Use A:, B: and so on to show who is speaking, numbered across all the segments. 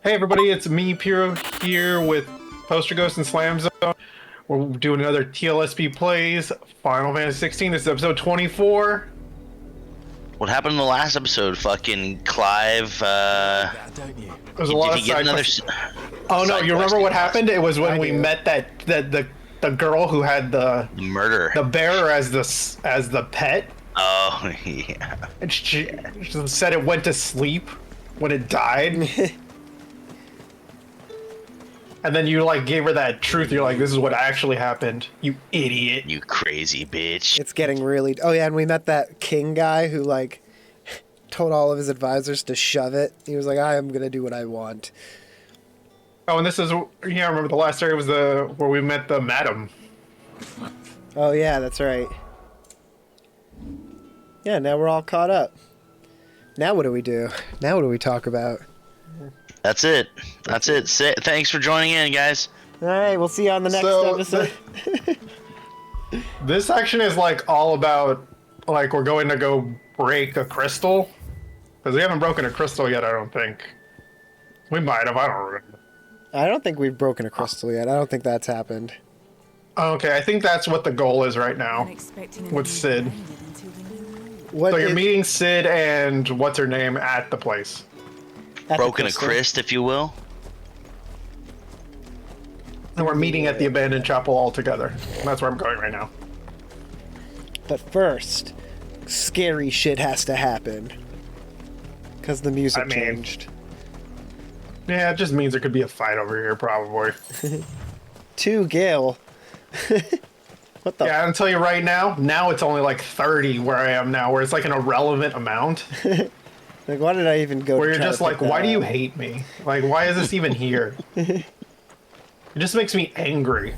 A: Hey everybody, it's me, Piro, here with Poster Ghost and Slam Zone. We're doing another TLSP Plays Final Fantasy 16. This is episode 24.
B: What happened in the last episode? Fucking Clive,
A: There's a lot of
B: did he get
A: side
B: another
A: quests. Oh no, you remember what happened? It was when we met the girl who had the
B: murder,
A: the bear as the pet.
B: Oh, yeah.
A: And she said it went to sleep when it died. And then you like gave her that truth. You're like, this is what actually happened. You idiot.
B: You crazy bitch.
C: It's getting really... Oh, yeah, and we met that king guy who, like, told all of his advisors to shove it. He was like, I am going to do what I want.
A: Oh, and this is... Yeah, I remember the last area was where we met the madam.
C: Oh, yeah, that's right. Yeah, now we're all caught up. Now what do we do? Now what do we talk about?
B: That's it. That's it. Thanks for joining in, guys.
C: All right, we'll see you on the next episode.
A: This section is like all about like we're going to go break a crystal because we haven't broken a crystal yet. I don't think we might have. I don't remember.
C: I don't think we've broken a crystal yet. I don't think that's happened.
A: Okay, I think that's what the goal is right now with Sid. So you're meeting Sid and what's her name at the place.
B: Broken a Christ, if you will.
A: And we're meeting at the abandoned chapel all together. That's where I'm going right now.
C: But first, scary shit has to happen. Because the music changed.
A: Yeah, it just means there could be a fight over here, probably.
C: To Gil. What the?
A: Yeah, I'll tell you right now it's only like 30 where I am now, where it's like an irrelevant amount.
C: Like, why did I even go?
A: Where you're just like, why do you hate me? Like, why is this even here? It just makes me angry.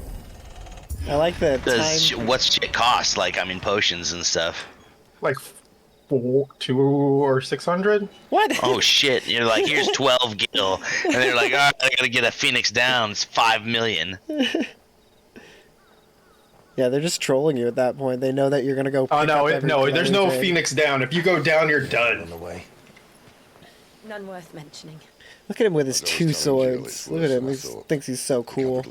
C: I like the
B: What's shit cost? Like, I mean, potions and stuff.
A: Like, 200 or 600?
C: What?
B: Oh shit! You're like, here's 12 gil, and they're like, all right, I gotta get a Phoenix down. It's 5 million.
C: Yeah, they're just trolling you at that point. They know that you're gonna go.
A: Oh no, there's no Phoenix down. If you go down, you're done.
D: On the way.
E: None worth mentioning.
C: Look at him with his two swords. Look at him. He thinks he's so cool.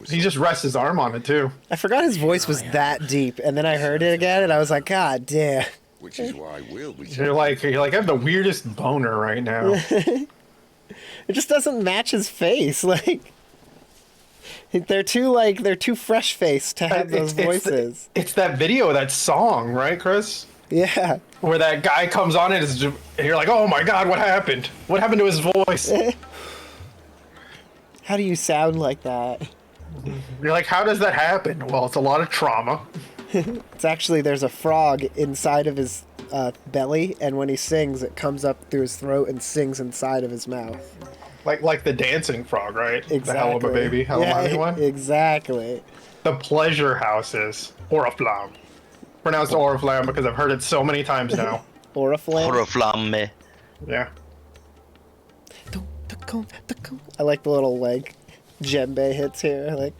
A: He just rests his arm on it too.
C: I forgot his voice was that deep, and then I heard it again, and I was like, God damn.
D: Which is why we'll be.
A: You're like, I have the weirdest boner right now.
C: It just doesn't match his face. Like, they're too fresh faced to have those voices.
A: It's that video, that song, right, Chris?
C: Yeah.
A: Where that guy comes on and you're like, oh my god, what happened? What happened to his voice?
C: How do you sound like that?
A: You're like, how does that happen? Well, it's a lot of trauma.
C: It's actually, there's a frog inside of his belly, and when he sings, it comes up through his throat and sings inside of his mouth.
A: Like the dancing frog, right?
C: Exactly.
A: The hell of a baby, hell of a one.
C: Exactly.
A: The pleasure houses, Oriflamme. Pronounced Oriflamme because I've heard it so many times now.
C: Oriflamme?
B: Oriflamme.
A: Yeah.
C: I like the little like djembe hits here. I like.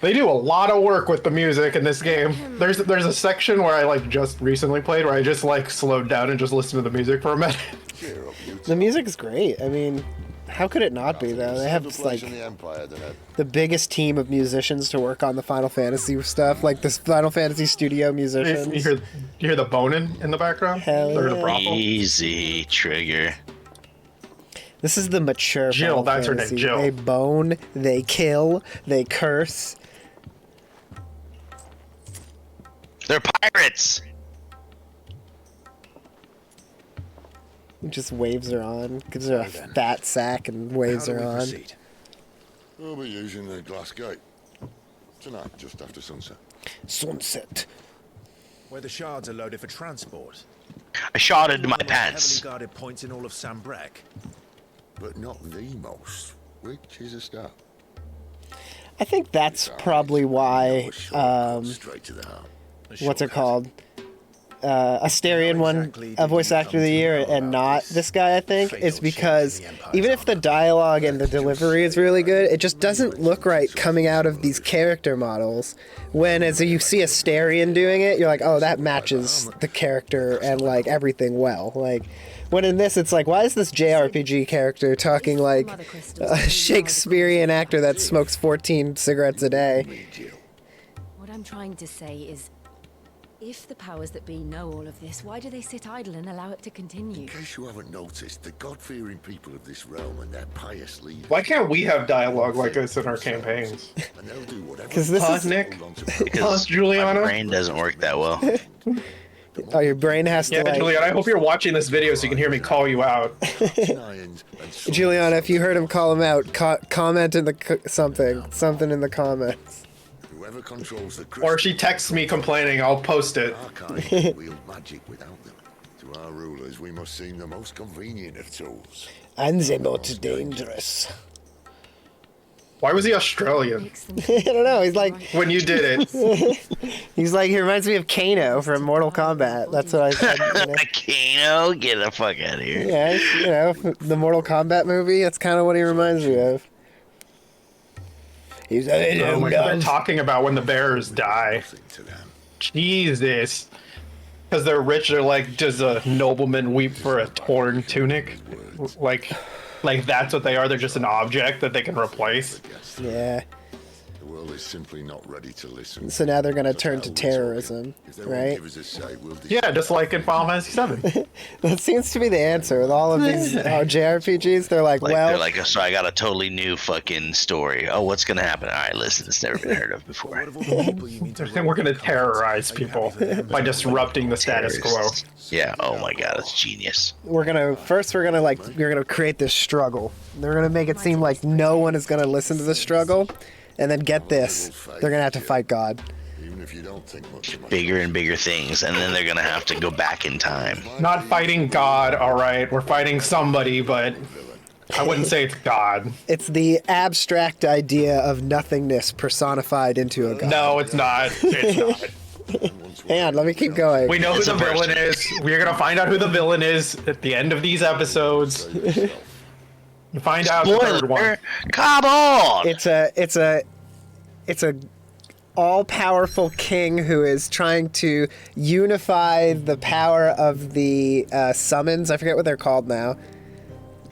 A: They do a lot of work with the music in this game. There's a section where I like just recently played where I just like slowed down and just listened to the music for a minute.
C: The music is great. I mean, how could it not be though? They have like the biggest team of musicians to work on the Final Fantasy stuff, like this Final Fantasy studio musicians.
A: You hear the boning in the background?
C: Hell yeah.
B: Easy trigger.
C: This is the mature
A: Jill,
C: Final
A: that's her name,
C: Fantasy.
A: Jill.
C: They bone, they kill, they curse.
B: They're pirates.
C: He just waves her on, gives her a fat sack and waves her on.
D: We'll be using the glass gate. Tonight, just after sunset.
C: Sunset.
F: Where the shards are loaded for transport.
B: I shotted my
F: One of the
B: pants.
F: heavily guarded points in all of Sambrek.
D: But not the most, which is a start.
C: I think that's probably why,
D: Straight to the heart.
C: what's it called? Asterion won a voice actor of the year and not this guy, I think, is because even if the dialogue and the delivery is really good, it just doesn't look right coming out of these character models. When as you see Asterion doing it, you're like, oh, that matches the character and like everything well. Like when in this, it's like, why is this JRPG character talking like a Shakespearean actor that smokes 14 cigarettes a day?
E: What I'm trying to say is, if the powers that be know all of this, why do they sit idle and allow it to continue?
D: In case you haven't noticed, the God-fearing people of this realm and their pious leaders...
A: Why can't we have dialogue like this in our campaigns?
D: And they'll do whatever...
C: Because this is...
A: Nick?
B: Because
A: Juliana?
B: my brain doesn't work that well.
C: Oh, your brain has to
A: Yeah,
C: like...
A: Juliana, I hope you're watching this video so you can hear me call you out.
C: Juliana, if you heard him call him out, comment in the something in the comments.
D: Whoever controls the
A: Or if she texts me complaining, I'll post it.
D: Archive wield magic without them. To our rulers, we must seem the most convenient of tools.
C: And the most dangerous.
A: Why was he Australian
C: I don't know, he's like...
A: when you did it?
C: He's like, he reminds me of Kano from Mortal Kombat. That's what I said. You know?
B: Kano, get the fuck out of here.
C: Yeah, you know, the Mortal Kombat movie, that's kind of what he reminds me of. He's like,
A: Oh my God, they're talking about when the bears die.
D: Nothing to them.
A: Jesus. Because they're rich, they're like, does a nobleman weep for a torn tunic? Like that's what they are, they're just an object that they can replace.
C: Yeah.
D: The world is simply not ready to listen.
C: So now they're gonna turn to terrorism,
D: If they won't
C: right?
D: give us a say, we'll
A: Yeah, just like in Final Fantasy VII.
C: That seems to be the answer with all of these JRPGs. They're like,
B: Like,
C: well,
B: they're like, so I got a totally new fucking story. Oh, what's gonna happen? All right, listen, it's never been heard of before.
F: What of all the people you need to
A: And we're gonna
F: roll
A: terrorize
F: cards? Are you
A: people
F: happy for them
A: by
F: to
A: disrupting the status quo.
B: Terrorists. Yeah. Oh my God, it's genius.
C: we're gonna create this struggle. They're gonna make it seem like no one is gonna listen to the struggle, and then get this, they're gonna have to fight God.
D: Even if you don't think much of
B: Bigger and bigger things, and then they're gonna have to go back in time.
A: Not fighting God, alright, we're fighting somebody, but I wouldn't say it's God.
C: It's the abstract idea of nothingness personified into a god.
A: No, it's not. It's not.
C: Hang on, let me keep going.
A: We know who
B: It's
A: the
B: a person.
A: villain is. We're gonna find out who the villain is at the end of these episodes. You find out the third one.
B: Spoiler! Come on!
C: It's a all-powerful king who is trying to unify the power of the summons. I forget what they're called now.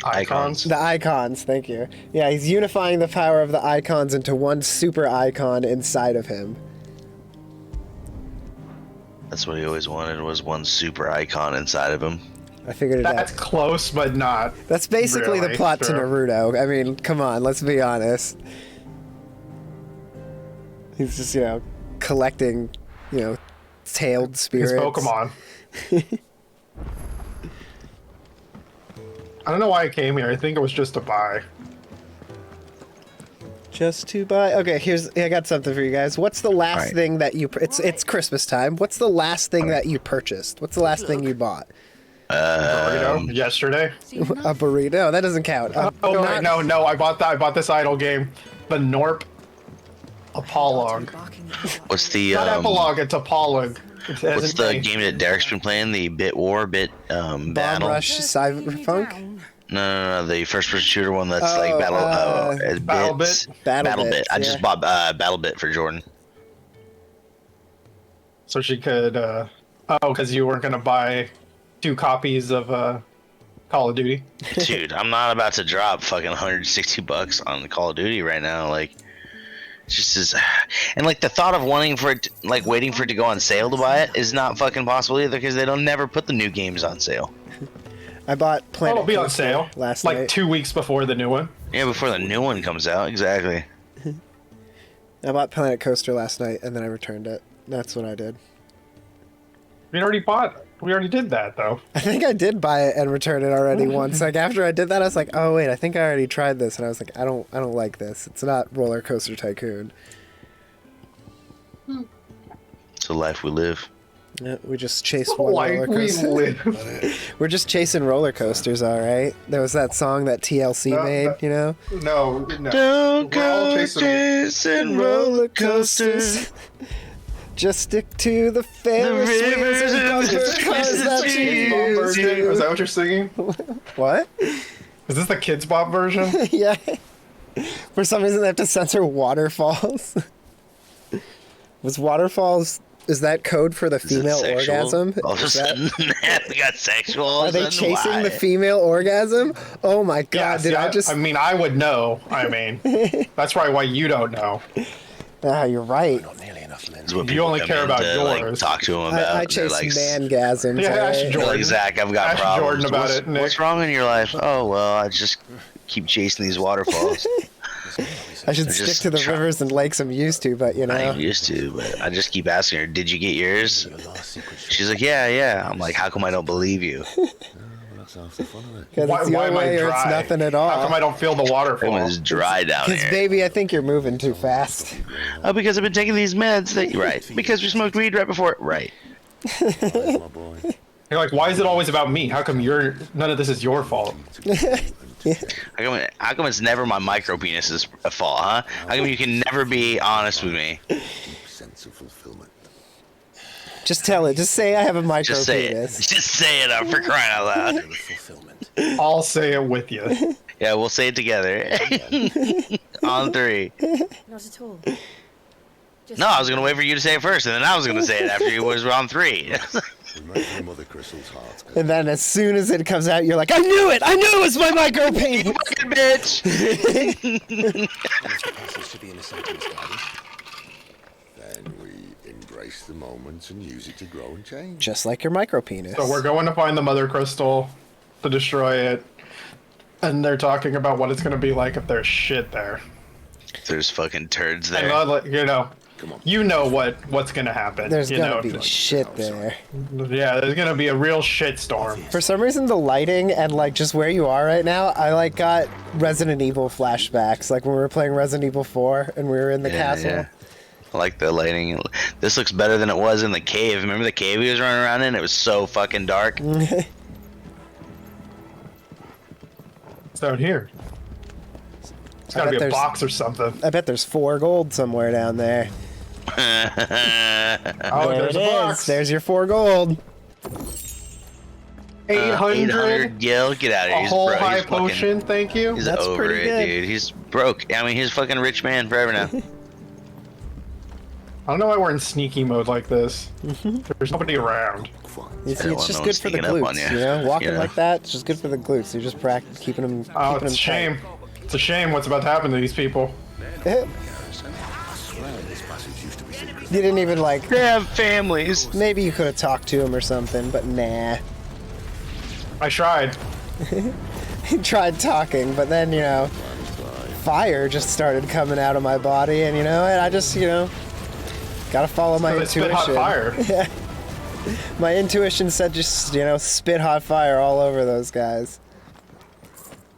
A: Icons.
C: The icons, thank you. Yeah, he's unifying the power of the icons into one super icon inside of him.
B: That's what he always wanted, was one super icon inside of him.
C: I figured it
A: That's
C: out.
A: close, but not.
C: That's basically the
A: really
C: plot to
A: true.
C: Naruto. I mean, come on, let's be honest. He's just, collecting, tailed
A: His
C: spirits.
A: Pokemon. I don't know why I came here. I think it was just to buy.
C: Just to buy. Okay, I got something for you guys. What's the last
B: Alright.
C: thing that you? It's Christmas time. What's the last thing that you purchased? What's the last thing you bought?
A: Burrito yesterday.
C: A burrito? That doesn't count.
A: Oh wait, no! I bought this idle game, the Norp Apolog.
B: What's the
A: Not Epilogue, it's Apolog.
B: what's the game that Derek's been playing? The Bit War,
C: Bomb
B: Battle?
C: Rush Cyberpunk.
B: No, the first-person shooter one that's
C: Oh,
B: like Battle.
A: BattleBit?
C: BattleBit,
B: I just
C: yeah.
B: bought BattleBit for Jordan.
A: So she could. Because you weren't gonna buy 2 copies of Call of Duty.
B: Dude, I'm not about to drop fucking $160 on Call of Duty right now. Like, it's just as, and like the thought of waiting for it to go on sale to buy it is not fucking possible either, because they don't never put the new games on sale.
C: I bought
A: Oh,
C: Planet
A: it'll be on
C: Coaster
A: sale
C: last
A: like
C: night.
A: 2 weeks before the new one.
B: Yeah, before the new one comes out, exactly.
C: I bought Planet Coaster last night and then I returned it. That's what I did.
A: We already did that though.
C: I think I did buy it and return it already once. Like after I did that, I was like, "Oh wait, I think I already tried this," and I was like, "I don't like this. It's not Roller Coaster Tycoon."
B: It's the life we live.
C: Yeah, we just chased one roller
A: Like we
C: coaster.
A: live.
C: We're just chasing roller coasters, all right. There was that song that TLC
A: No,
C: made,
A: that-
C: you know.
A: No.
B: Don't
A: We're all
B: go
A: chasing-
B: chasing roller coasters.
C: Just stick to the Ferris wheels and bumpers, 'cause that's what
A: Kids Bop
C: you
A: version?
C: do.
A: Is that what you're singing?
C: What?
A: Is this the Kids Bop version?
C: Yeah. For some reason, they have to censor waterfalls. Was waterfalls? Is that code for the
B: Is it
C: female
B: sexual?
C: orgasm?
B: All of a
C: Is that-
B: sudden, we got sexual. All
C: Are
B: of a
C: they
B: sudden?
C: chasing
B: Why?
C: the female orgasm? Oh my god!
A: Yeah,
C: Did
A: see,
C: I just?
A: I mean, I would know. I mean, that's probably why you don't know.
C: Ah, you're right.
F: Not nearly enough men.
B: It's what
A: You
B: people
A: only
B: come
A: care
B: in
A: about
B: to, like,
A: yours.
B: talk to him about.
C: I
B: They're
C: chase
B: like,
C: mangasms.
A: Yeah, ask
C: alright?
A: Jordan.
B: Like, Zach, I've got
A: Ask
B: problems.
A: Jordan about
B: what's,
A: it, Nick.
B: what's wrong in your life? Oh well, I just keep chasing these waterfalls.
C: I should
B: I
C: stick
B: just
C: to the
B: try-
C: rivers and lakes I'm used to, but you know.
B: I used to, but I just keep asking her, "Did you get yours?" She's like, "Yeah." I'm like, "How come I don't believe you?"
D: That's half the fun of it.
C: Because it's
A: Why
C: your
A: am I
C: way or
A: dry?
C: it's nothing at
A: How come
C: all.
A: I don't feel the
B: It
A: waterfall?
B: was dry down
C: Because
B: here.
C: baby, I think you're moving too fast.
B: Oh, because I've been taking these meds. That right? Because we smoked weed right before. Right?
D: My boy.
A: You're like, why is it always about me? How come none of this is your fault?
B: How come it's never my micro penis's fault, huh? How come you can never be honest with me?
D: Deep sense of fulfillment.
C: Just tell it. Just say I have a micro
B: Just say
C: penis.
B: it. Just say it. For crying out loud.
F: Fulfillment.
A: I'll say it with you.
B: Yeah, we'll say it together. On 3.
E: Not at all. Just
B: No, I was gonna wait for you to say it first, and then I was gonna say it after you was on 3.
D: We make her Mother Crystal's heart.
C: And then as soon as it comes out, you're like, I knew it! I knew it was my micro penis!
B: Fucking bitch.
F: Mr. Passage to the inner Sanctum's gardens.
D: Then we embrace the moment and use it to grow and change.
C: Just like your micro penis.
A: So we're going to find the Mother Crystal to destroy it. And they're talking about what it's going to be like if there's shit there.
B: There's fucking turds
A: And
B: there.
A: you know what's going to happen.
C: There's
A: you
C: gonna
A: know,
C: be shit there.
A: Yeah, there's going to be a real shit storm.
C: For some reason, the lighting and like just where you are right now, I like got Resident Evil flashbacks. Like when we were playing Resident Evil 4 and we were in the castle.
B: Yeah. I like the lighting. This looks better than it was in the cave. Remember the cave he was running around in? It was so fucking dark.
A: It's down here. It's got to
C: bet
A: be a
C: there's-
A: box or something.
C: I bet there's 4 gold somewhere down there.
A: Oh,
C: There
A: there's
C: it
A: a
C: is.
A: box.
C: There's your 4 gold.
A: 800.
B: Yeah, get out of here.
A: A
B: He's
A: whole
B: broke.
A: high
B: He's fucking-
A: potion, thank you.
B: He's
C: That's
B: over
C: pretty
B: it,
C: good.
B: dude. He's broke. I mean, he's a fucking rich man forever now.
A: I don't know why we're in sneaky mode like this. There's nobody around.
C: You see,
B: don't
C: it's
B: want
C: just
B: no
C: good
B: one
C: for the
B: sneaking up on
C: glutes,
B: you.
C: you know? Walking
B: Yeah.
C: like that, it's just good for the glutes. You're just keeping them
A: Oh,
C: keeping
A: it's a
C: them
A: shame. It's a shame what's about to happen to these people.
C: tight. You didn't even like...
B: They have families.
C: Maybe you could have talked to him or something, but nah.
A: I tried.
C: He tried talking, but then, you know, fire just started coming out of my body, and, you know, and I just, you know, gotta follow my
A: They spit
C: intuition.
A: hot fire.
C: My intuition said just, you know, spit hot fire all over those guys.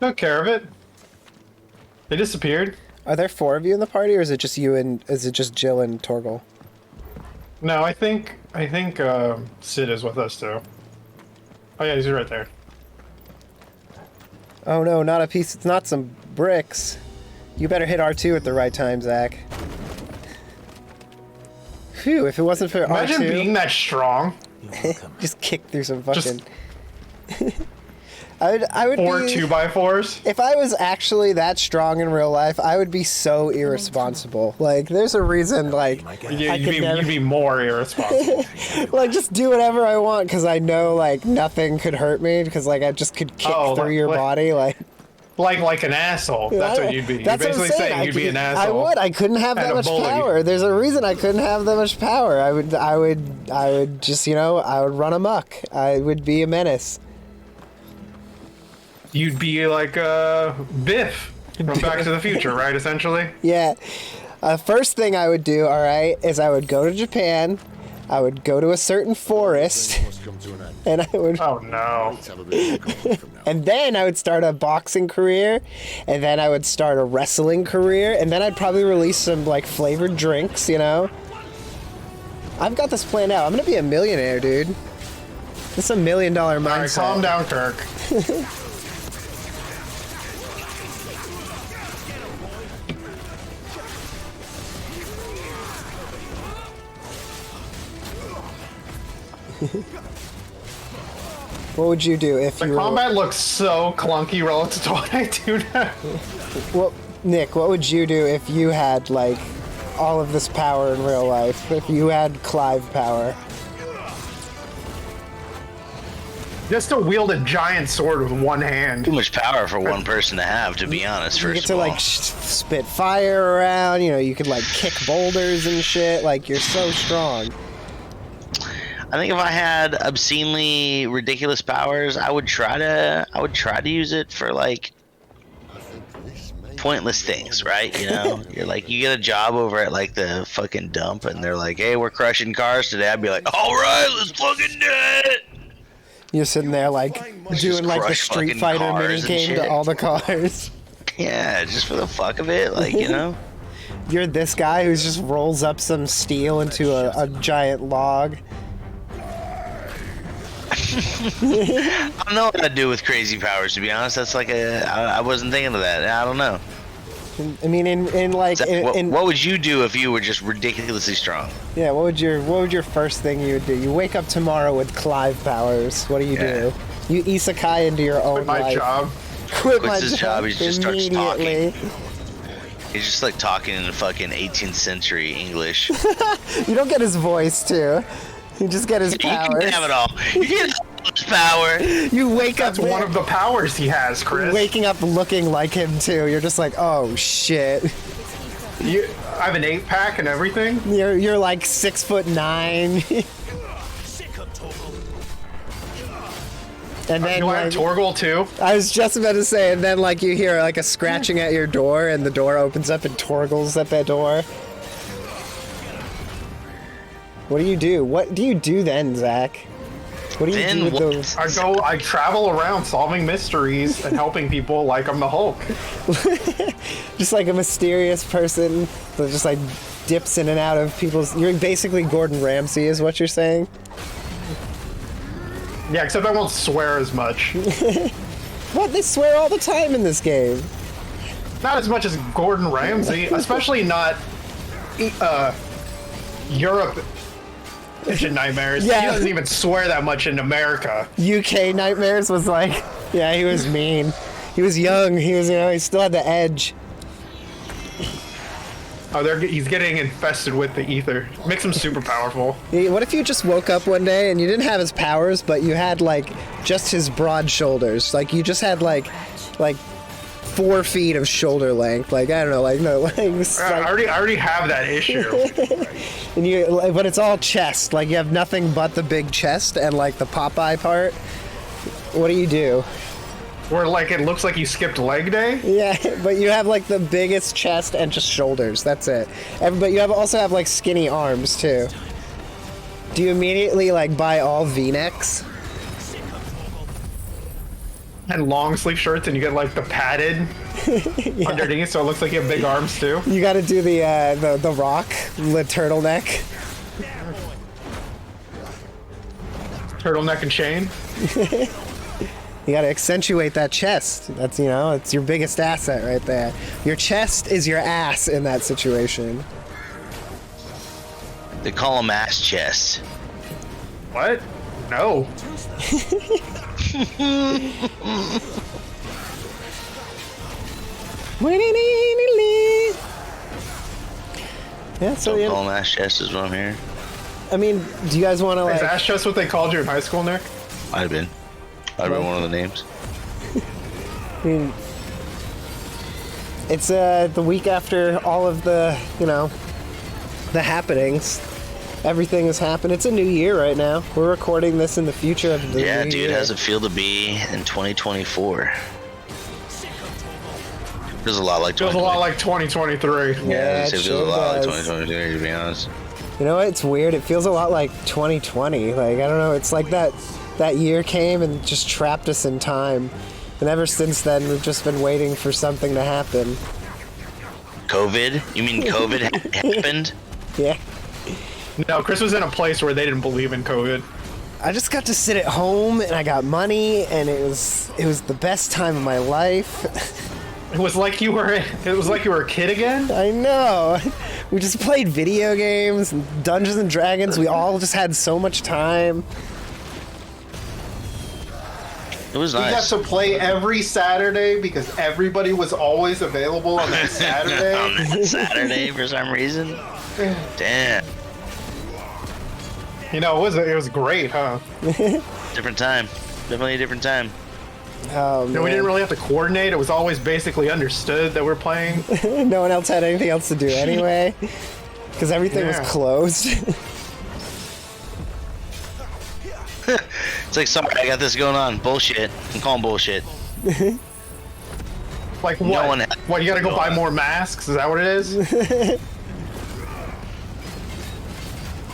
A: Took care of it. They disappeared.
C: Are there 4 of you in the party, or is it just you and, is it just Jill and Torgal?
A: No, I think Sid is with us too. Oh yeah, he's right there.
C: Oh no, not a piece, it's not some bricks. You better hit R2 at the right time, Zach. Phew, if it wasn't for
A: Imagine
C: R2,
A: being that strong.
C: just kick through some
A: Just-
C: fucking... I would
A: Or
C: be...
A: 2x4s.
C: If I was actually that strong in real life, I would be so irresponsible. Like, there's a reason, like, I
A: You'd
C: could never...
A: be more irresponsible.
C: like, just do whatever I want, because I know, like, nothing could hurt me, because, like, I just could kick
A: Oh,
C: through your
A: like-
C: body, like...
A: like an asshole. That's what you'd be. You're
C: That's what I'm
A: basically saying
C: I
A: you'd be
C: could-
A: an asshole.
C: I would. I couldn't have
A: and
C: that
A: a
C: much
A: bully.
C: power. There's a reason I couldn't have that much power. I would just, you know, I would run amok. I would be a menace.
A: You'd be like Biff from Back to the Future, right? Essentially.
C: Yeah. First thing I would do, all right, is I would go to Japan. I would go to a certain forest,
D: Must come to an end.
C: and I would,
A: Oh no.
D: Let's have a bit of a call from now.
C: and then I would start a boxing career, and then I would start a wrestling career, and then I'd probably release some like flavored drinks, you know. I've got this planned out. I'm gonna be a millionaire, dude. This is $1 million mindset.
A: All right, calm down, Kirk.
C: What would you do if
A: The
C: you
A: combat looks so clunky relative to what I do now.
C: What, Nick, what would you do if you had, like, all of this power in real life? If you had Clive power?
A: Just to wield a giant sword with one hand.
B: Too much power for one person to have, to be honest.
C: You
B: First
C: get to,
B: of all,
C: like, spit fire around, you know, you could, like, kick boulders and shit. Like, you're so strong.
B: I think if I had obscenely ridiculous powers, I would try to use it for like pointless things, right? You know, you're like, you get a job over at like the fucking dump, and they're like, "Hey, we're crushing cars today." I'd be like, "All right, let's fucking do it."
C: You're sitting there, like, doing, like, the
B: crush
C: Street
B: fucking
C: Fighter
B: cars and
C: minigame to
B: shit.
C: all the cars.
B: Yeah, just for the fuck of it, like, you know.
C: You're this guy who just rolls up some steel into a giant log.
B: I don't know what I'd do with crazy powers, to be honest. That's like I wasn't thinking of that. I don't know.
C: I mean, in like,
B: Zach, what would you do if you were just ridiculously strong?
C: yeah, what would your first thing you would do? You wake up tomorrow with Clive powers. What do you do? You isekai into your own
A: My
C: life.
A: job.
C: Quit my
B: Quits his job, he just starts talking.
C: immediately.
B: He's just like talking in fucking 18th century English.
C: You don't get his voice too. You just get his
B: You
C: powers.
B: can have it all. You can have all this power.
C: You wake
A: That's
C: up.
A: one of the powers he has, Chris.
C: Waking up looking like him too. You're just like, oh shit.
A: I have an 8-pack and everything.
C: You're like 6'9". And then
A: You have
C: like,
A: Torgal too.
C: I was just about to say, and then like you hear like a scratching at your door, and the door opens up and Torgal's at that door. What do you do? What do you do then, Zach? What do you
B: Then
C: do with
B: what?
C: those?
A: I travel around solving mysteries and helping people like I'm the Hulk.
C: Just like a mysterious person that just like dips in and out of people's. You're basically Gordon Ramsay, is what you're saying.
A: Yeah, except I won't swear as much.
C: What? They swear all the time in this game.
A: Not as much as Gordon Ramsay, especially not Europe Kitchen Nightmares.
C: Yeah.
A: He doesn't even swear that much in America.
C: UK Nightmares was like, yeah, he was mean. He was young. He was, he still had the edge.
A: Oh, he's getting infested with the ether. Makes him super powerful.
C: What if you just woke up one day and you didn't have his powers, but you had like just his broad shoulders? Like you just had like 4 feet of shoulder length. Like I don't know, like no, like,
A: I already have that issue.
C: and but it's all chest. Like you have nothing but the big chest and like the Popeye part. What do you do?
A: Where like it looks like you skipped leg day.
C: Yeah, but you have like the biggest chest and just shoulders. That's it. But you also have like skinny arms too. Do you immediately like buy all V-necks?
A: And long sleeve shirts, and you get like the padded underneath, so it looks like you have big arms too.
C: You got to do the rock, the turtleneck.
A: Turtleneck and chain.
C: You got to accentuate that chest. That's it's your biggest asset right there. Your chest is your ass in that situation.
B: They call him ass chest.
A: What? No.
C: Yeah, so
B: Don't call him ass chest is what I'm hearing.
C: I mean, do you guys want to
A: Is
C: like?
A: ass chest what they called you in high school, Nick?
B: Might have been one of the names.
C: I mean, it's the week after all of the the happenings. Everything has happened. It's a new year right now. We're recording this in the future of the
B: Yeah,
C: new
B: dude,
C: year.
B: how's it feel to be in 2024? Feels a lot like
A: Feels a lot like 2023.
C: Yeah,
B: it
C: it
B: feels
C: sure
B: a lot like
C: does.
B: 2023, to be honest.
C: You know what? It's weird. It feels a lot like 2020. Like I don't know. It's like that year came and just trapped us in time, and ever since then we've just been waiting for something to happen.
B: COVID? You mean COVID happened?
C: Yeah.
A: No, Chris was in a place where they didn't believe in COVID.
C: I just got to sit at home and I got money and it was the best time of my life.
A: It was like you were a kid again.
C: I know. We just played video games and Dungeons and Dragons. We all just had so much time.
B: It was
A: We got
B: nice.
A: to play every Saturday because everybody was always available on that Saturday.
B: On that Saturday for some reason. Damn.
A: You know, it was great, huh?
B: Different time. Definitely a different time.
C: Oh,
A: And we didn't really have to coordinate. It was always basically understood that we're playing.
C: No one else had anything else to do anyway, because everything was
A: Yeah.
C: closed.
B: It's like, sorry, I got this going on. Bullshit. I'm calling bullshit.
A: Like what?
B: No one-
A: What, you gotta go buy more masks? Is that what it is?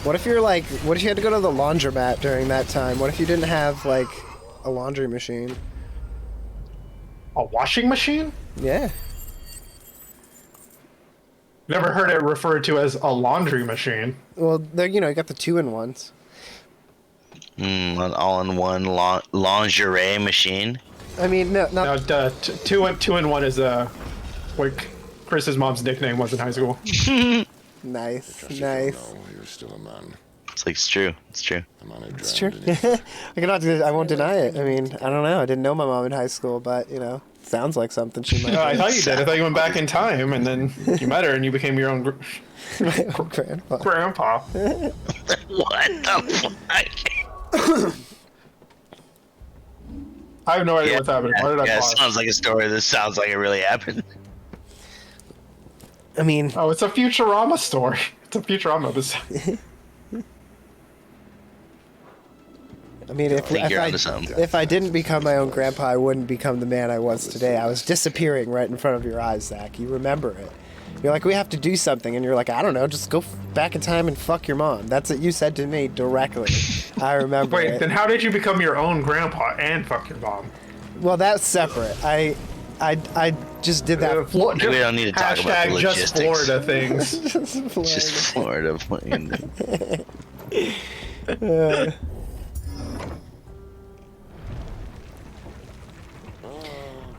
C: What if you're like, what if you had to go to the laundromat during that time? What if you didn't have like a laundry machine?
A: A washing machine?
C: Yeah.
A: Never heard it referred to as a laundry machine.
C: Well, there, you know, you got the 2-in-1s.
B: An all-in-one lingerie machine.
C: I mean, no,
A: No,
C: not.
A: two in one is what Chris's mom's nickname was in high school.
C: Nice,
D: If you
C: nice.
D: don't know, he was still a man.
B: It's like, it's true. It's true.
D: A man who
C: It's
D: drowned
C: true.
D: in his
C: I won't deny it. I mean, I don't know. I didn't know my mom in high school, but you know, sounds like something she might.
A: I thought you did. I thought you went back in time and then you met her and you became your own
C: My own grandpa.
A: grandpa.
B: What the fuck?
A: I have no idea what's happening. Why did I
B: Yeah,
A: pause?
B: sounds like a story. This sounds like it really happened.
C: I mean,
A: Oh, it's a Futurama story. It's a Futurama episode.
C: if,
B: think you're onto something.
C: if I didn't become my own grandpa, I wouldn't become the man I was today. I was disappearing right in front of your eyes, Zach. You remember it. You're like, we have to do something, and you're like, I don't know, just go back in time and fuck your mom. That's what you said to me directly. I remember
A: Wait,
C: it.
A: then how did you become your own grandpa and fuck your mom?
C: Well, that's separate. I just did that.
B: We don't need to talk about the
A: Hashtag just
B: logistics.
A: Florida things.
B: Just Florida. Fucking.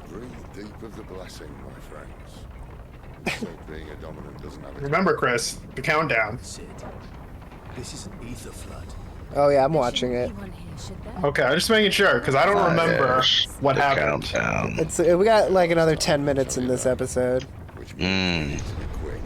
D: breathe deep of the blessing, my friends. So being a dominant doesn't have a
A: Remember, Chris, the countdown.
F: Sid, this is an ether flood.
C: Oh yeah, I'm watching it.
E: Anyone here, should there?
A: Okay, I'm just making sure because I don't remember what
B: The
A: happened.
B: countdown.
C: It's we got like another 10 minutes in this episode.
D: which means it's quick.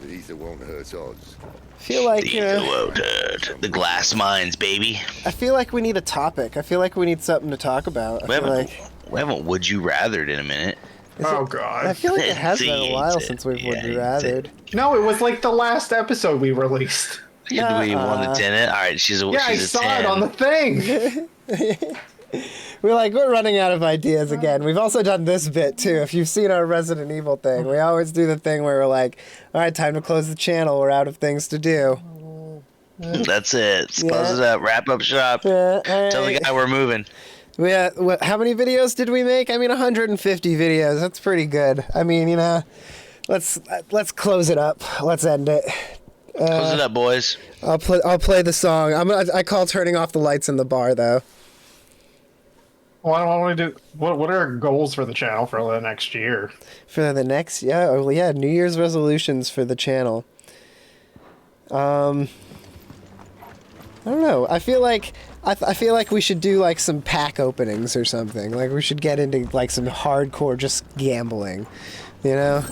D: The ether won't hurt us.
C: I feel like
B: The glass mines, baby.
C: I feel like we need a topic. I feel like we need something to talk about.
B: We
C: I feel
B: haven't,
C: like
B: we haven't would you rathered in a minute.
A: Oh
C: I
A: god.
C: feel like it has been a
B: See,
C: while
B: it's-
C: since we've
B: yeah,
C: would you
B: it's-
C: rathered.
A: No, it was like the last episode we released.
B: Do we want to tin it? All right, she's a
A: Yeah, I
B: she's a
A: saw
B: 10.
A: it on the thing.
C: We're running out of ideas again. We've also done this bit too. If you've seen our Resident Evil thing, we always do the thing where we're like, all right, time to close the channel. We're out of things to do.
B: That's it. Let's close
C: Yeah.
B: it up. Wrap up shop. Tell the guy we're moving.
C: How many videos did we make? I mean, 150 videos. That's pretty good. I mean, you know, let's close it up. Let's end it.
B: Close it up, boys.
C: I'll play the song. I call turning off the lights in the bar though.
A: What do I want to do? What are our goals for the channel for the next year?
C: For the next, New Year's resolutions for the channel. I don't know. I feel like we should do like some pack openings or something. Like we should get into like some hardcore just gambling, you know?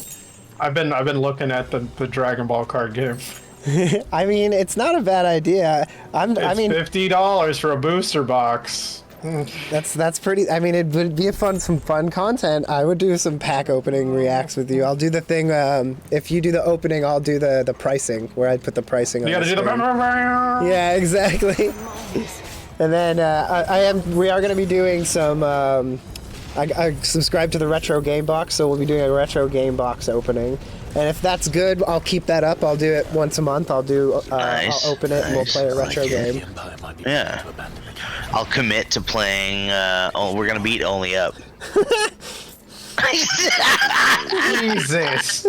A: I've been looking at the Dragon Ball card game.
C: I mean, it's not a bad idea. I mean,
A: $50 for a booster box.
C: that's pretty. I mean, it would be some fun content. I would do some pack opening reacts with you. I'll do the thing. If you do the opening, I'll do the pricing where I put the pricing.
A: You
C: on
A: gotta do the.
C: screen. Yeah, exactly. And then we are going to be doing some. I subscribe to the Retro Game Box, so we'll be doing a Retro Game Box opening. And if that's good, I'll keep that up. I'll do it once a month. I'll
B: Nice,
C: I'll open it and we'll play a retro
F: The
C: game.
F: Empire might be
B: Yeah.
F: prepared to abandon the capital.
B: I'll commit to playing. We're gonna beat Only Up.
A: Jesus.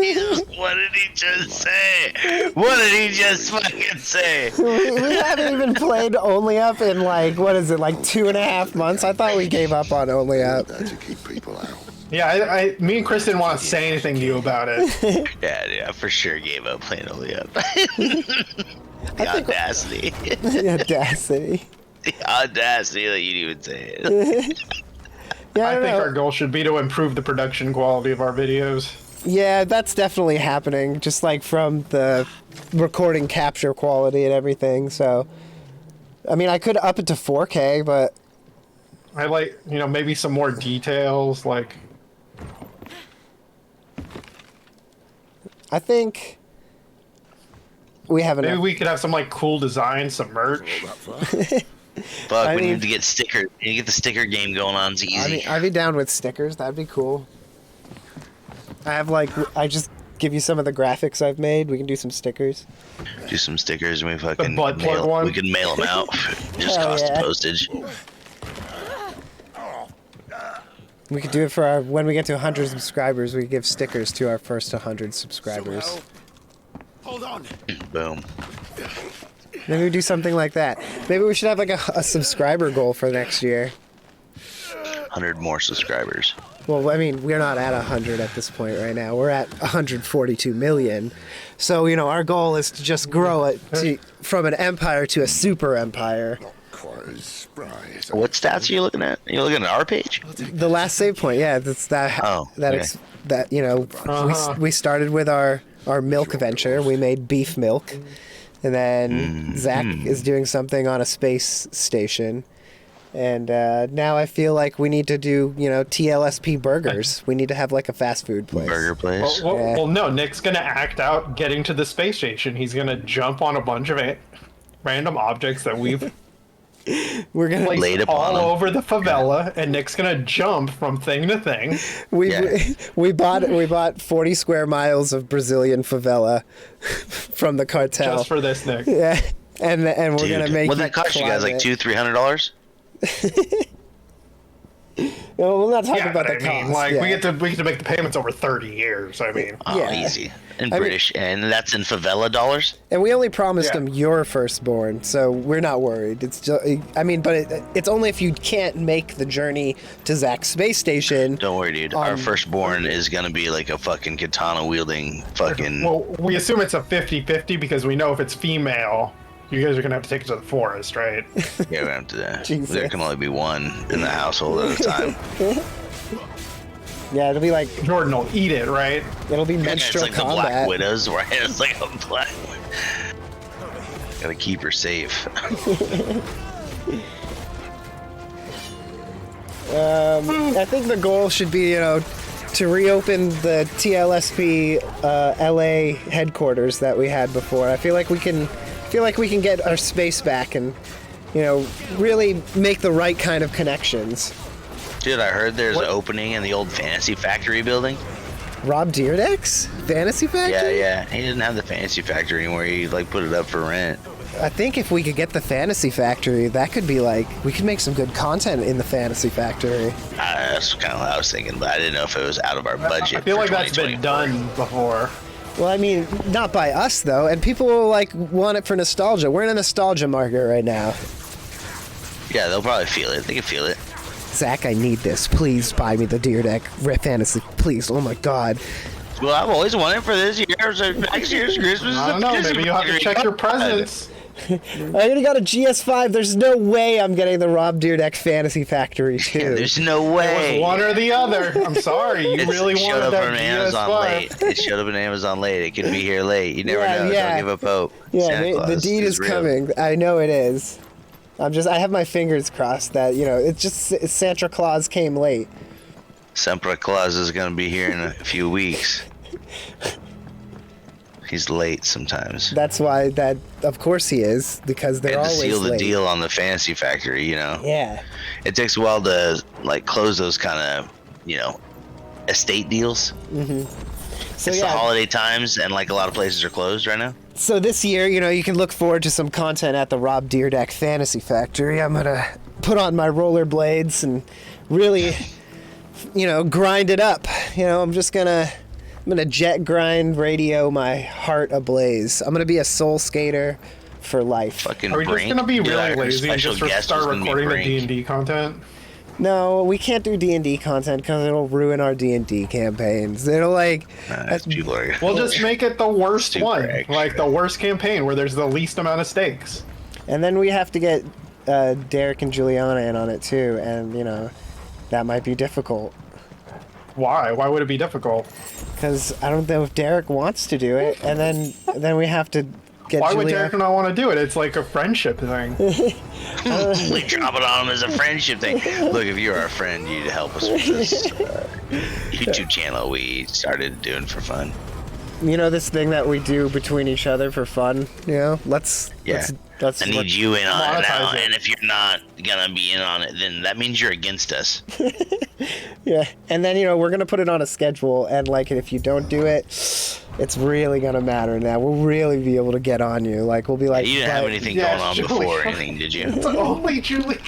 B: What did he just say? What did he just fucking say?
C: We haven't even played Only Up in like, what is it, like 2.5 months? I thought we gave up on Only Up.
D: That to keep people out.
A: Yeah, me and Chris didn't want to say anything to you about it.
B: Yeah, for sure gave up playing Only Up. The audacity.
C: The audacity.
B: The audacity that you'd even say it.
C: Yeah,
A: I
C: don't
A: think
C: know.
A: our goal should be to improve the production quality of our videos.
C: Yeah, that's definitely happening. Just like from the recording capture quality and everything. So, I mean, I could up it to 4K, but
A: I like, maybe some more details, like,
C: I think we have
A: maybe
C: enough.
A: we could have some, like, cool designs, some merch.
B: Fuck,
C: I
B: we
C: mean-
B: need to get sticker. We need to get the sticker game going on. It's
C: I
B: easy.
C: mean, I'd be down with stickers. That'd be cool. I just give you some of the graphics I've made. We can do some stickers.
B: Do some stickers and we fucking
A: butt plug
B: mail.
A: one?
B: We can mail them out. Just
C: Hell
B: cost
C: yeah.
B: the postage.
C: We could do it for our when we get to 100 subscribers. We give stickers to our first 100 subscribers.
D: Hold on.
B: Boom.
C: Maybe we do something like that. Maybe we should have like a subscriber goal for next year.
B: 100 more subscribers.
C: Well, I mean, we're not at 100 at this point right now. We're at 142 million. So, our goal is to just grow it from an empire to a super empire.
D: Quite as spry as
B: What stats are you looking at? Are you looking at our page?
C: The last save point, yeah, that's that.
B: Oh,
C: that
B: okay.
C: we started with our milk venture. We made beef milk, and then Zach is doing something on a space station. And now I feel like we need to do, TLSP burgers. We need to have like a fast food place.
B: Burger place.
A: Well, no, Nick's gonna act out getting to the space station. He's gonna jump on a bunch of random objects that we've
C: We're gonna
A: placed
B: Laid upon
A: all
B: him.
A: over the favela, and Nick's gonna jump from thing to thing.
C: we bought 40 square miles of Brazilian favela from the cartel.
A: Just for this, Nick.
C: Yeah, and we're
B: Dude,
C: gonna make.
B: what'd that cost you guys? Like $200-$300?
C: Well, we're not talking
A: Yeah,
C: about
A: but
C: the
A: I mean,
C: cost.
A: like
C: yeah.
A: we get to make the payments over 30 years. I mean,
B: Oh,
C: Yeah.
B: easy. In
C: I mean-
B: British. And that's in favela dollars?
C: And we only promised
A: Yeah.
C: him your firstborn, so we're not worried. It's just, but it's only if you can't make the journey to Zach's space station.
B: Don't worry, dude. Our
C: Um,
B: firstborn is going to be like a fucking katana wielding fucking.
A: well, we assume it's a 50-50 because we know if it's female, you guys are gonna have to take it to the forest, right?
B: Yeah, we have to.
C: Jesus.
B: There can only be one in the household at a time.
C: Yeah, it'll be like
A: Jordan will eat it, right?
C: it'll be
B: It's
C: menstrual
B: like the
C: combat.
B: Black Widows, right? It's like a Black Widow. Gotta keep her safe.
C: I think the goal should be, to reopen the TLSP LA headquarters that we had before. I feel like we can get our space back and, really make the right kind of connections.
B: Dude, I heard there's an opening in the old Fantasy Factory building.
C: Rob Dyrdek's Fantasy Factory?
B: Yeah. He didn't have the Fantasy Factory anymore. He like put it up for rent.
C: I think if we could get the Fantasy Factory, that could be like, we could make some good content in the Fantasy Factory.
B: That's kind of what I was thinking, but I didn't know if it was out of our budget.
A: I feel
B: for
A: like that's been
B: 2024.
A: done before.
C: Well, I mean, not by us though, and people will want it for nostalgia. We're in a nostalgia market right now.
B: Yeah, they'll probably feel it. They can feel it.
C: Zach, I need this. Please buy me the Dyrdek Fantasy. Please. Oh my God.
B: Well, I've always wanted for this year, so next year's Christmas.
A: I don't know. Maybe you'll have to check your presents.
C: I already got a GS5. There's no way I'm getting the Rob Dyrdek Fantasy Factory too.
B: There's no
A: It was
B: way.
A: one or the other. I'm sorry. You
B: It's
A: really
B: showed
A: wanted
B: up
A: that
B: on Amazon
A: GS5.
B: late. It showed up on Amazon late. It could be here late. You never
C: Yeah,
B: know.
C: yeah.
B: Don't give up hope.
C: Yeah,
B: Santa
C: the
B: Claus
C: deed is
B: real.
C: coming. I know it is. I have my fingers crossed that, it's Santa Claus came late.
B: Santa Claus is gonna be here in a few weeks. He's late sometimes.
C: That's why of course he is, because they're
B: And to
C: always
B: seal the
C: late.
B: deal on the Fantasy Factory,
C: Yeah.
B: it takes a while to like close those kind of, estate deals.
C: So
B: It's the holiday times, and like a lot of places are closed right now.
C: So this year, you can look forward to some content at the Rob Dyrdek Fantasy Factory. I'm gonna put on my rollerblades and really, grind it up. I'm gonna jet grind radio my heart ablaze. I'm gonna be a soul skater for life.
B: Fucking
A: Are we just
B: Brink.
A: gonna be
B: Dude, I
A: really
B: heard a
A: lazy and
B: special
A: just
B: guest
A: start
B: was gonna be
A: recording the
B: Brink.
A: D&D content?
C: No, we can't do D&D content because it'll ruin our D&D campaigns. It'll
B: People are.
A: We'll just make it the worst
B: Super
A: one.
B: extra.
A: Like the worst campaign where there's the least amount of stakes.
C: and then we have to get Derek and Juliana in on it too, and you know, that might be difficult.
A: Why? Why would it be difficult?
C: Because I don't know if Derek wants to do it, and then we have to get
A: Why would
C: Juliana.
A: Derek not want to do it? It's like a friendship thing.
B: We drop it on him as a friendship thing. Look, if you're our friend, you'd help us with this YouTube channel we started doing for fun.
C: You know, this thing that we do between each other for fun. You know, let's
B: I need you in on it now,
A: monetize it.
B: and if you're not gonna be in on it, then that means you're against us.
C: Yeah, and then, you know, we're gonna put it on a schedule, and like, if you don't do it, it's really gonna matter now. We'll really be able to get on you. Like, we'll be like,
B: You didn't have anything
A: Yeah,
B: going on
A: Julie.
B: before or anything, did you?
A: Only Julia.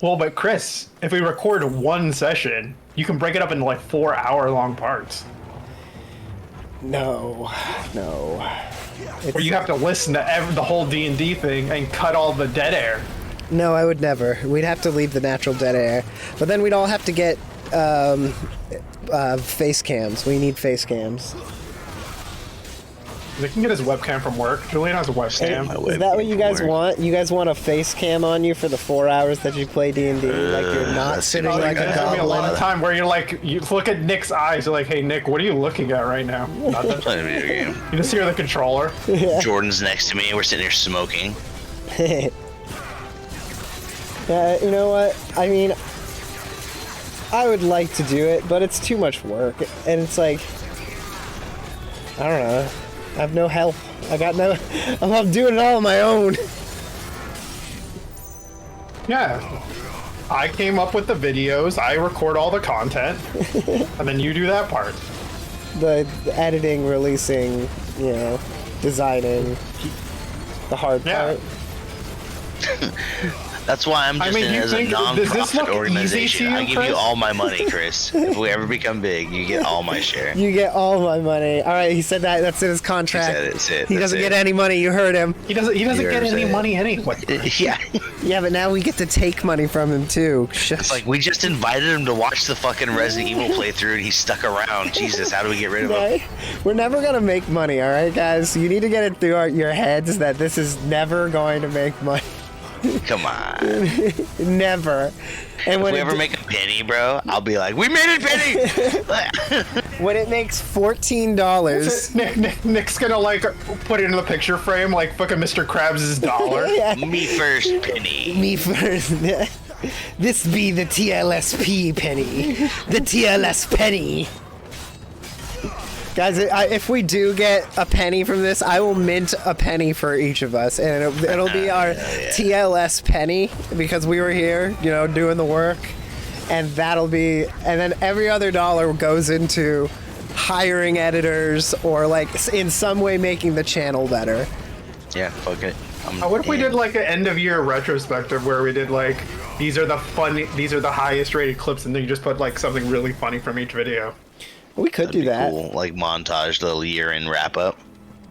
A: Well, but Chris, if we record one session, you can break it up into like 4-hour-long parts.
C: no.
A: Or you have to listen to the whole D&D thing and cut all the dead air.
C: No, I would never. We'd have to leave the natural dead air, but then we'd all have to get face cams. We need face cams.
A: They can get his webcam from work. Julian has a webcam.
C: Is that what you guys want? You guys want a face cam on you for the 4 hours that you play D&D? Like, you're not sitting
A: Oh,
C: like a
A: there's gonna be a lot
C: goblin?
A: of time where you're like, you look at Nick's eyes, you're like, hey Nick, what are you looking at right now? Nothing.
B: Playing a video game.
A: You just hear the controller.
B: Jordan's next to me. We're sitting here smoking.
C: You know what? I mean, I would like to do it, but it's too much work. And it's like, I don't know. I have no help. I'm doing it all on my own.
A: Yeah. I came up with the videos, I record all the content, and then you do that part.
C: The editing, releasing, you know, designing, the hard
A: Yeah.
C: part.
B: That's why I'm just
A: I mean,
B: in
A: you
B: as a
A: think- does this
B: non-profit
A: look easy
B: organization.
A: to you,
B: I give
A: Chris?
B: you all my money, Chris. If we ever become big, you get all my share.
C: You get all my money. All right, he said that. That's in his contract.
B: That's it,
C: He
B: that's
C: doesn't
B: it.
C: get any money. You heard him.
A: He doesn't
B: You
A: get any
B: understand.
A: money anyway.
B: Yeah.
C: Yeah, but now we get to take money from him too.
B: It's like we just invited him to watch the fucking Resident Evil playthrough and he's stuck around. Jesus, how do we get rid of him?
C: Okay? We're never gonna make money, all right, guys. You need to get it through your heads that this is never going to make money.
B: Come on.
C: Never. And
B: If
C: when
B: we
C: it,
B: ever make a penny, bro, I'll be like, we made it, penny!
C: when it makes $14,
A: Nick's gonna like put it in the picture frame like fucking Mr. Krabs' dollar.
C: yeah,
B: Me first, penny.
C: me first. This be the TLSP penny. The TLS penny. Guys, if we do get a penny from this, I will mint a penny for each of us, and it'll be our TLS penny because we were here, you know, doing the work, and and then every other dollar goes into hiring editors or like in some way making the channel better.
B: Yeah, fuck it.
A: What if we did like an end of year retrospective where we did like these are the highest rated clips, and then you just put like something really funny from each video.
C: We could do that.
B: Cool, like montage, little year-end wrap-up.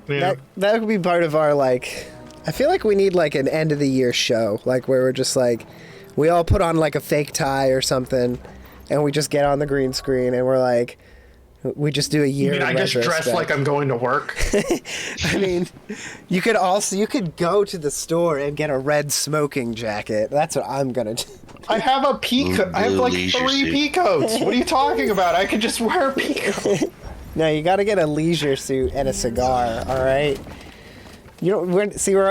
A: Yeah.
C: That would be part of our like. I feel like we need like an end of the year show, like where we're just like, we all put on like a fake tie or something, and we just get on the green screen and we're like, we just do a year.
A: I mean, I just dress
C: retrospect.
A: like I'm going to work.
C: I mean, you could go to the store and get a red smoking jacket. That's what I'm gonna do.
A: I have a peacoat. I have like
B: leisure
A: 3
B: suit.
A: peacoats. What are you talking about? I could just wear a peacoat.
C: No, you got to get a leisure suit and a cigar. All right. You know,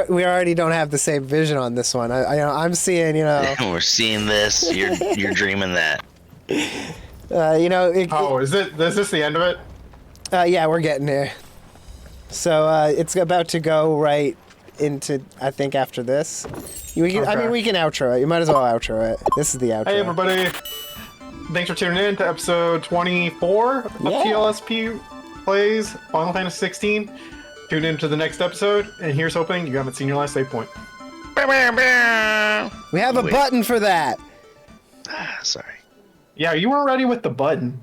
C: we already don't have the same vision on this one. I'm seeing, you know.
B: We're seeing this. You're dreaming that.
C: You know.
A: Is this the end of it?
C: Yeah, we're getting there. So it's about to go right into, I think, after this. I mean, we can outro it. You might as well outro it. This is the outro.
A: Hey everybody! Thanks for tuning in to episode 24 of TLSP Plays Final Fantasy 16. Tune in to the next episode, and here's hoping you haven't seen your last save point.
C: We have a button for that.
B: Sorry.
A: Yeah, you weren't ready with the button.